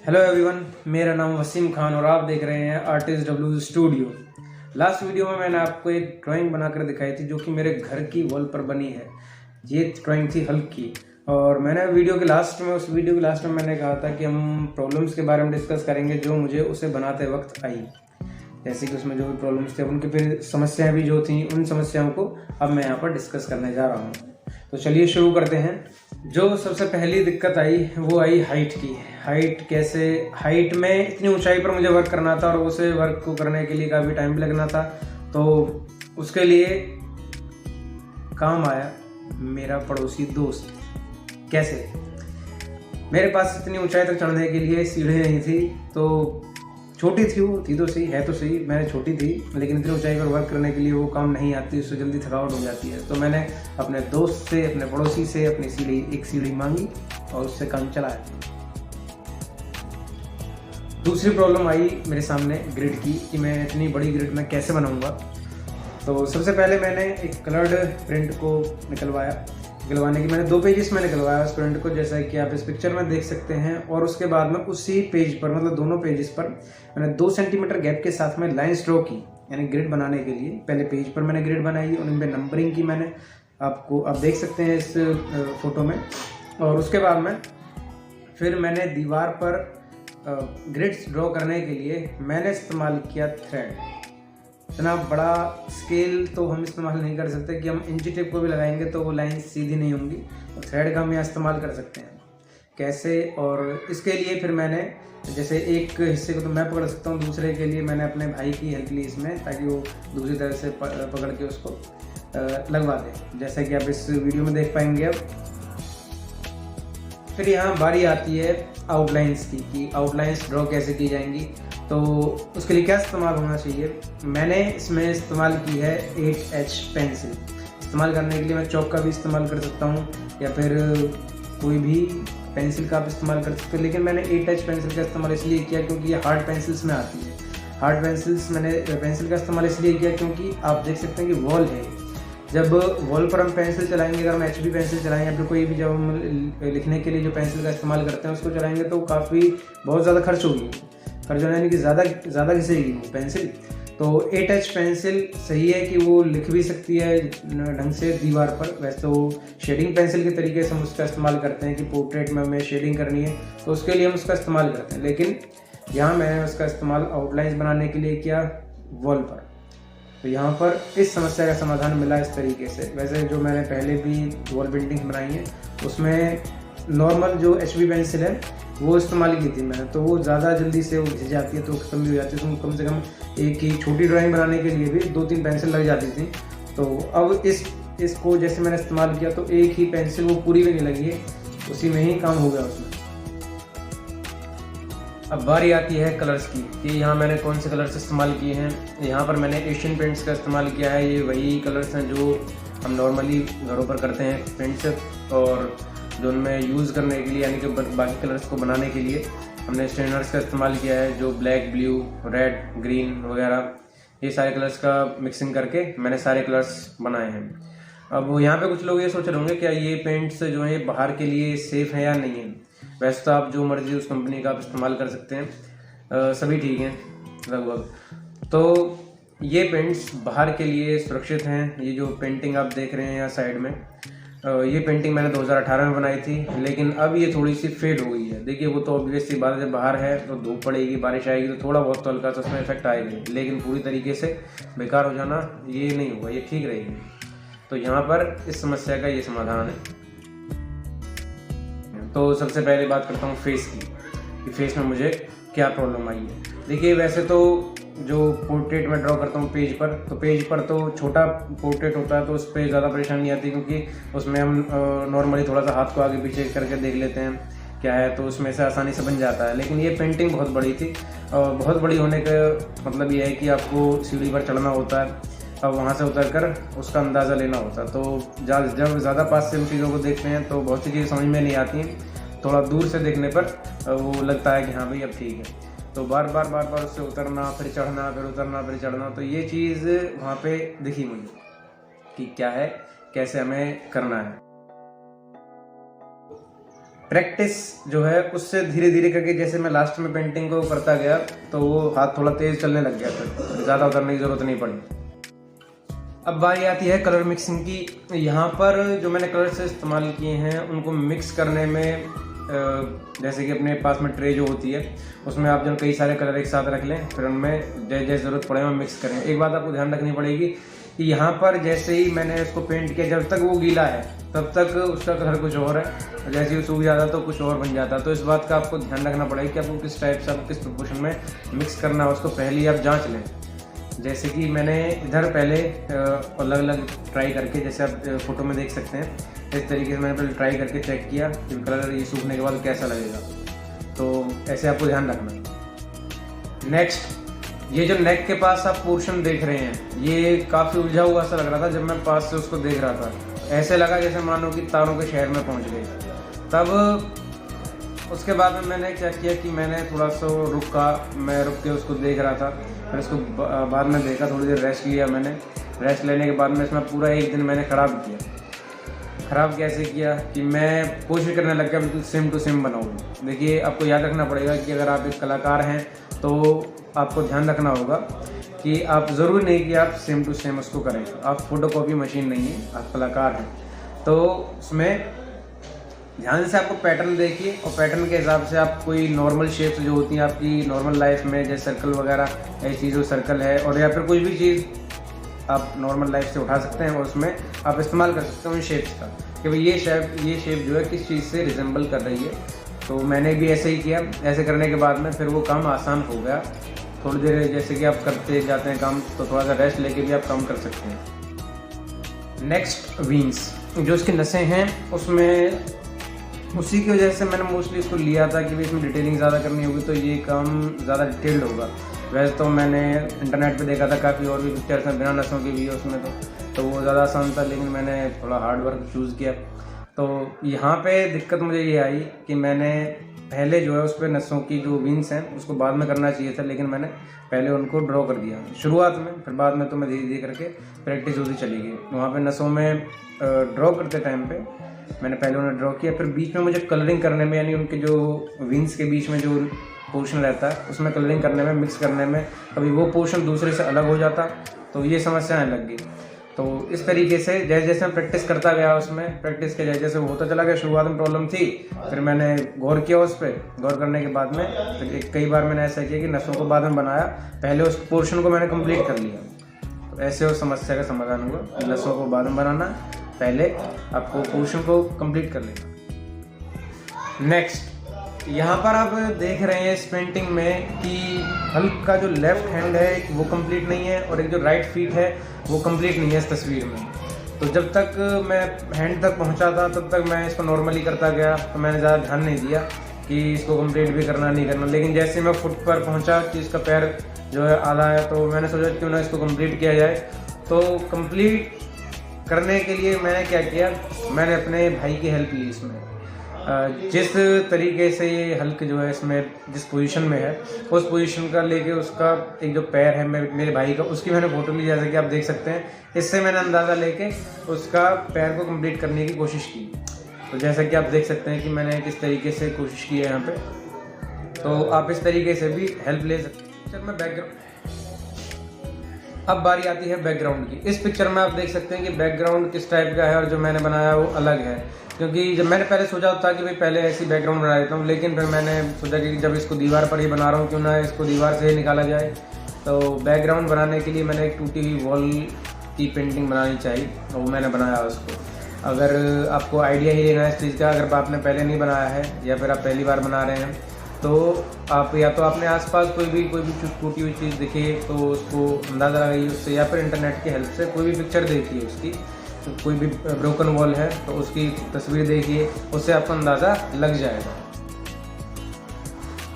Hello everyone, मेरा नाम वसीम खान और आप देख रहे हैं artist W studio. Last video में मैंने आपको एक ड्राइंग बनाकर दिखाई थी जो कि मेरे घर की वॉल पर बनी है। ये ड्राइंग थी हल्क की और मैंने उस वीडियो के लास्ट में मैंने कहा था कि हम प्रॉब्लम्स के बारे में डिस्कस करेंगे जो मुझे उसे बनाते वक्त आई। जैसे कि उसमें जो भी प्रॉब्लम्स थे उनकी फिर समस्याएं भी जो थी, उन समस्याओं को अब मैं यहाँ पर डिस्कस करने जा रहा हूँ। तो चलिए शुरू करते हैं। जो सबसे पहली दिक्कत आई वो आई हाइट की। हाइट में इतनी ऊंचाई पर मुझे वर्क करना था और उसे वर्क को करने के लिए काफ़ी टाइम भी लगना था। तो उसके लिए काम आया मेरा पड़ोसी दोस्त। कैसे? मेरे पास इतनी ऊंचाई तक चढ़ने के लिए सीढ़ी नहीं थी, तो छोटी थी, वो थी तो सही, है तो सही, मैंने छोटी थी, लेकिन इतनी ऊंचाई पर वर्क करने के लिए वो काम नहीं आती, उससे जल्दी थकावट हो जाती है। तो मैंने अपने दोस्त से, अपने पड़ोसी से अपनी एक सीढ़ी मांगी और उससे काम चलाया। दूसरी प्रॉब्लम आई मेरे सामने ग्रिड की कि मैं इतनी बड़ी ग्रिड में कैसे बनाऊंगा। तो सबसे पहले मैंने एक कलर्ड प्रिंट को निकलवाने की मैंने 2 पेजेस में निकलवाया उस प्रिंट को, जैसा कि आप इस पिक्चर में देख सकते हैं। और उसके बाद में उसी पेज पर, मतलब दोनों पेजेस पर मैंने 2 सेंटीमीटर गैप के साथ में लाइन ड्रॉ की, यानी ग्रिड बनाने के लिए। पहले पेज पर मैंने ग्रिड बनाई और उन पर नंबरिंग की मैंने, आप देख सकते हैं इस फोटो में। और उसके बाद में फिर मैंने दीवार पर ग्रिड्स ड्रॉ करने के लिए मैंने इस्तेमाल किया थ्रेड। इतना बड़ा स्केल तो हम इस्तेमाल नहीं कर सकते कि हम इंची टेप को भी लगाएंगे तो वो लाइन सीधी नहीं होंगी, तो थ्रेड का हम यहाँ इस्तेमाल कर सकते हैं। कैसे? और इसके लिए फिर मैंने जैसे एक हिस्से को तो मैं पकड़ सकता हूँ, दूसरे के लिए मैंने अपने भाई की हेल्प ली इसमें, ताकि वो दूसरी तरह से पकड़ के उसको लगवा दे, जैसा कि आप इस वीडियो में देख पाएंगे। अब फिर यहाँ बारी आती है आउटलाइंस की कि आउटलाइंस ड्रॉ कैसे की जाएंगी। तो उसके लिए क्या इस्तेमाल होना चाहिए? मैंने इसमें इस्तेमाल की है 8H पेंसिल। इस्तेमाल करने के लिए मैं चौक का भी इस्तेमाल कर सकता हूँ या फिर कोई भी पेंसिल का आप इस्तेमाल कर सकते हो, लेकिन मैंने 8H पेंसिल का इस्तेमाल इसलिए किया क्योंकि ये हार्ड पेंसिल्स में आती है। हार्ड पेंसिल्स मैंने पेंसिल का इस्तेमाल इसलिए किया क्योंकि आप देख सकते हैं कि वॉल है। जब वॉल पर हम पेंसिल चलाएंगे, अगर हम HB पेंसिल चलाएं या फिर कोई भी जब हम लिखने के लिए जो पेंसिल का इस्तेमाल करते हैं उसको चलाएंगे तो बहुत ज़्यादा खर्च होगी, यानी कि ज़्यादा घिसेगी वो पेंसिल। तो 8H पेंसिल सही है कि वो लिख भी सकती है ढंग से दीवार पर। वैसे तो शेडिंग पेंसिल के तरीके से हम उसका इस्तेमाल करते हैं कि पोर्ट्रेट में हमें शेडिंग करनी है तो उसके लिए हम उसका इस्तेमाल करते हैं, लेकिन यहाँ मैंने उसका इस्तेमाल आउटलाइंस बनाने के लिए किया वॉल पर। तो यहाँ पर इस समस्या का समाधान मिला इस तरीके से। वैसे जो मैंने पहले भी वॉल पेंटिंग बनाई है उसमें नॉर्मल जो HB पेंसिल है वो इस्तेमाल की थी मैंने, तो वो ज़्यादा जल्दी से वो घिस जाती है, तो खत्म भी हो जाती है। तो कम से कम एक ही छोटी ड्राइंग बनाने के लिए भी 2-3 पेंसिल लग जाती थी। तो अब इसको जैसे मैंने इस्तेमाल किया तो एक ही पेंसिल वो पूरी भी नहीं लगी है, उसी में ही काम हो गया उसमें। अब बारी आती है कलर्स की कि यहाँ मैंने कौन से कलर्स इस्तेमाल किए हैं। यहाँ पर मैंने एशियन पेंट्स का इस्तेमाल किया है। ये वही कलर्स हैं जो हम नॉर्मली घरों पर करते हैं पेंट्स, और जो उनमें यूज़ करने के लिए, यानी कि बाकी कलर्स को बनाने के लिए हमने स्ट्रेनर्स का इस्तेमाल किया है, जो ब्लैक, ब्लू, रेड, ग्रीन वगैरह, ये सारे कलर्स का मिक्सिंग करके मैंने सारे कलर्स बनाए हैं। अब यहाँ पे कुछ लोग ये सोच रहे होंगे क्या ये पेंट्स जो है बाहर के लिए सेफ़ है या नहीं है। वैसे तो आप जो मर्जी उस कंपनी का आप इस्तेमाल कर सकते हैं, सभी ठीक हैं लगभग। तो ये पेंट्स बाहर के लिए सुरक्षित हैं। ये जो पेंटिंग आप देख रहे हैं यहाँ साइड में, ये पेंटिंग मैंने 2018 में बनाई थी, लेकिन अब ये थोड़ी सी फेड हो गई है। देखिए वो तो ऑब्वियस सी बात है, जब बाहर है तो धूप पड़ेगी, बारिश आएगी तो थोड़ा बहुत तो हल्का तो उसमें इफेक्ट आएगा, लेकिन पूरी तरीके से बेकार हो जाना ये नहीं होगा, ये ठीक रहेगी। तो यहाँ पर इस समस्या का ये समाधान है। तो सबसे पहले बात करता हूँ फेस की, कि फेस में मुझे क्या प्रॉब्लम आई है। देखिए वैसे तो जो पोर्ट्रेट में ड्रॉ करता हूँ पेज पर तो छोटा पोर्ट्रेट होता है तो उस पर ज़्यादा परेशानी नहीं आती, क्योंकि उसमें हम नॉर्मली थोड़ा सा हाथ को आगे पीछे करके देख लेते हैं क्या है, तो उसमें से आसानी से बन जाता है। लेकिन ये पेंटिंग बहुत बड़ी थी, और बहुत बड़ी होने का मतलब ये है कि आपको सीढ़ी पर चढ़ना होता है, अब वहाँ से उतर कर उसका अंदाज़ा लेना होता है। तो जब ज़्यादा पास से उन चीज़ों को देखते हैं तो बहुत सी चीज़ें समझ में नहीं आती हैं, थोड़ा दूर से देखने पर वो लगता है कि हाँ भाई अब ठीक है। तो बार बार उससे उतरना, फिर चढ़ना, फिर उतरना, फिर चढ़ना, तो ये चीज़ वहाँ पे दिखी मुझे कि क्या है, कैसे हमें करना है। प्रैक्टिस जो है उससे धीरे धीरे करके जैसे मैं लास्ट में पेंटिंग को करता गया तो वो हाथ थोड़ा तेज चलने लग गया, फिर ज़्यादा उतरने की ज़रूरत नहीं पड़ी। अब बारी आती है कलर मिक्सिंग की। यहाँ पर जो मैंने कलर्स इस्तेमाल किए हैं उनको मिक्स करने में जैसे कि अपने पास में ट्रे जो होती है उसमें आप जो कई सारे कलर एक साथ रख लें, फिर उनमें जैसे ज़रूरत पड़े वो मिक्स करें। एक बात आपको ध्यान रखनी पड़ेगी कि यहाँ पर जैसे ही मैंने उसको पेंट किया, जब तक वो गीला है तब तक उसका कलर कुछ और है, जैसे ही सूख जाता तो कुछ और बन जाता। तो इस बात का आपको ध्यान रखना पड़ेगा कि आपको किस टाइप से, आपको किस प्रोपोर्शन में मिक्स करना है उसको पहले ही आप जांच लें। जैसे कि मैंने इधर पहले अलग अलग ट्राई करके, जैसे आप फोटो में देख सकते हैं, इस तरीके से मैंने पहले ट्राई करके चेक किया कि कलर ये सूखने के बाद कैसा लगेगा। तो ऐसे आपको ध्यान रखना। नेक्स्ट, ये जो नेक के पास आप पोर्शन देख रहे हैं ये काफ़ी उलझा हुआ सा लग रहा था। जब मैं पास से उसको देख रहा था ऐसे लगा जैसे मानो कि तारों के शहर में पहुंच गए। तब उसके बाद में मैंने क्या किया कि मैंने थोड़ा सा मैं रुक के उसको देख रहा था, फिर उसको बाद में देखा, थोड़ी देर रेस्ट लिया मैंने। रेस्ट लेने के बाद में इसमें पूरा एक दिन मैंने ख़राब किया। ख़राब कैसे किया कि मैं कोशिश करने लग गया बिल्कुल सेम टू सेम बनाऊँ। देखिए, आपको याद रखना पड़ेगा कि अगर आप एक कलाकार हैं तो आपको ध्यान रखना होगा कि आप ज़रूरी नहीं कि आप सेम टू सेम उसको करें। आप फोटोकॉपी मशीन नहीं है, आप कलाकार हैं। तो उसमें ध्यान से आपको पैटर्न देखिए और पैटर्न के हिसाब से आप कोई नॉर्मल शेप्स जो होती हैं आपकी नॉर्मल लाइफ में, जैसे सर्कल वगैरह, ऐसी चीज़ जो सर्कल है, और या फिर कोई भी चीज़ आप नॉर्मल लाइफ से उठा सकते हैं और उसमें आप इस्तेमाल कर सकते हो उन शेप्स का कि भाई ये शेप जो है किस चीज़ से रिजेंबल कर रही है। तो मैंने भी ऐसे ही किया। ऐसे करने के बाद में फिर वो काम आसान हो गया। थोड़ी देर जैसे कि आप करते जाते हैं काम तो थोड़ा सा रेस्ट लेके भी आप काम कर सकते हैं। नेक्स्ट, वीन्स, जो इसकी नसें हैं उसमें उसी की वजह से मैंने मोस्टली इसको लिया था कि भाई इसमें डिटेलिंग ज़्यादा करनी होगी तो ये काम ज़्यादा डिटेल्ड होगा। वैसे तो मैंने इंटरनेट पे देखा था काफ़ी और भी पिक्चर्स हैं बिना नसों की भी उसमें, तो वो ज़्यादा आसान था, लेकिन मैंने थोड़ा हार्ड वर्क चूज़ किया। तो यहाँ पे दिक्कत मुझे ये आई कि मैंने पहले जो है उस पर नसों की जो विंग्स हैं उसको बाद में करना चाहिए था, लेकिन मैंने पहले उनको ड्रॉ कर दिया शुरुआत में। फिर बाद में तो मैं धीरे धीरे करके प्रैक्टिस होती चली गई। वहाँ पे नसों में ड्रॉ करते टाइम पे मैंने पहले उन्हें ड्रॉ किया, फिर बीच में मुझे कलरिंग करने में, यानी उनके जो विंग्स के बीच में जो पोर्शन रहता है उसमें कलरिंग करने में, मिक्स करने में कभी वो पोर्शन दूसरे से अलग हो जाता, तो ये समस्या आने लग गई। तो इस तरीके से जैसे जैसे मैं प्रैक्टिस करता गया, उसमें प्रैक्टिस के जैसे जैसे वो होता चला गया। शुरुआत में प्रॉब्लम थी, फिर मैंने गौर किया उस पर। गौर करने के बाद में फिर कई बार मैंने ऐसा किया कि नसों को बाद में बनाया, पहले उस पोर्शन को मैंने कंप्लीट कर लिया। तो ऐसे उस समस्या का समाधान हुआ। नसों को बाद में बनाना, पहले आपको पोर्शन को कंप्लीट कर लेना। नेक्स्ट, यहाँ पर आप देख रहे हैं इस पेंटिंग में कि हल्क का जो लेफ्ट हैंड है वो कंप्लीट नहीं है और एक जो राइट फीट है वो कंप्लीट नहीं है इस तस्वीर में। तो जब तक मैं हैंड तक पहुँचा था तब तक मैं इसको नॉर्मली करता गया, तो मैंने ज़्यादा ध्यान नहीं दिया कि इसको कंप्लीट भी करना नहीं करना। लेकिन जैसे मैं फुट पर पहुँचा कि इसका पैर जो है आधा है, तो मैंने सोचा क्यों ना इसको कंप्लीट किया जाए। तो कंप्लीट करने के लिए मैंने क्या किया, मैंने अपने भाई की हेल्प ली इसमें। जिस तरीके से ये हल्क जो है इसमें जिस पोजीशन में है उस पोजीशन का लेके उसका एक जो पैर है मेरे भाई का, उसकी मैंने फोटो ली, जैसे कि आप देख सकते हैं। इससे मैंने अंदाज़ा लेके उसका पैर को कंप्लीट करने की कोशिश की। तो जैसा कि आप देख सकते हैं कि मैंने किस तरीके से कोशिश की है यहाँ पे, तो आप इस तरीके से भी हेल्प ले सकते हैं। पिक्चर में बैकग्राउंड, अब बारी आती है बैकग्राउंड की। इस पिक्चर में आप देख सकते हैं कि बैकग्राउंड किस टाइप का है और जो मैंने बनाया वो अलग है। क्योंकि जब मैंने पहले सोचा था कि भाई पहले ऐसी बैकग्राउंड बना देता हूँ, लेकिन फिर मैंने सोचा कि जब इसको दीवार पर ही बना रहा हूँ क्यों ना इसको दीवार से ही निकाला जाए। तो बैकग्राउंड बनाने के लिए मैंने एक टूटी हुई वॉल की पेंटिंग बनानी चाहिए, तो वो मैंने बनाया उसको। अगर आपको आइडिया ही लेना है इस चीज़ का, अगर आपने पहले नहीं बनाया है या फिर आप पहली बार बना रहे हैं, तो आप या तो अपने आसपास कोई भी टूटी हुई चीज़ दिखे तो उसको अंदाज़ा लगाइए उससे, या फिर इंटरनेट की हेल्प से कोई भी पिक्चर देखिए उसकी। तो कोई भी ब्रोकन वॉल है तो उसकी तस्वीर देखिए, उससे आपको अंदाज़ा लग जाएगा।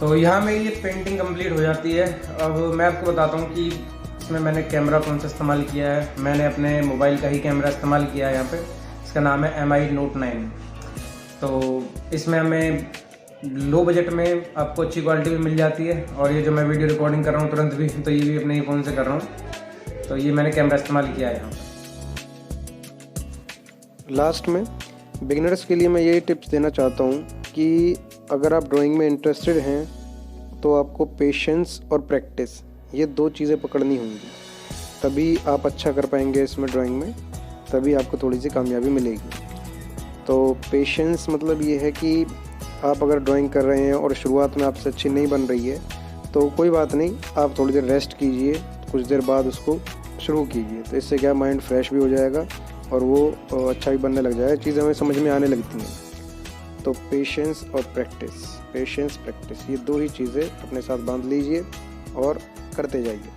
तो यहाँ मेरी ये पेंटिंग कंप्लीट हो जाती है। अब मैं आपको बताता हूँ कि इसमें मैंने कैमरा कौन सा इस्तेमाल किया है। मैंने अपने मोबाइल का ही कैमरा इस्तेमाल किया है यहाँ पे। इसका नाम है MI Note 9। तो इसमें हमें लो बजट में आपको अच्छी क्वालिटी भी मिल जाती है, और ये जो मैं वीडियो रिकॉर्डिंग कर रहा हूँ तुरंत भी, तो ये भी अपने ही फ़ोन से कर रहा हूँ। तो ये मैंने कैमरा इस्तेमाल किया है यहाँ पर। लास्ट में बिगिनर्स के लिए मैं यही टिप्स देना चाहता हूँ कि अगर आप ड्राइंग में इंटरेस्टेड हैं तो आपको पेशेंस और प्रैक्टिस, ये 2 चीज़ें पकड़नी होंगी, तभी आप अच्छा कर पाएंगे इसमें ड्राइंग में, तभी आपको थोड़ी सी कामयाबी मिलेगी। तो पेशेंस मतलब ये है कि आप अगर ड्राइंग कर रहे हैं और शुरुआत में आपसे अच्छी नहीं बन रही है तो कोई बात नहीं, आप थोड़ी देर रेस्ट कीजिए, कुछ देर बाद उसको शुरू कीजिए। तो इससे क्या माइंड फ्रेश भी हो जाएगा और वो अच्छा भी बनने लग जाएगा, चीज़ें हमें समझ में आने लगती हैं। तो पेशेंस और प्रैक्टिस, पेशेंस प्रैक्टिस, ये 2 ही चीज़ें अपने साथ बांध लीजिए और करते जाइए।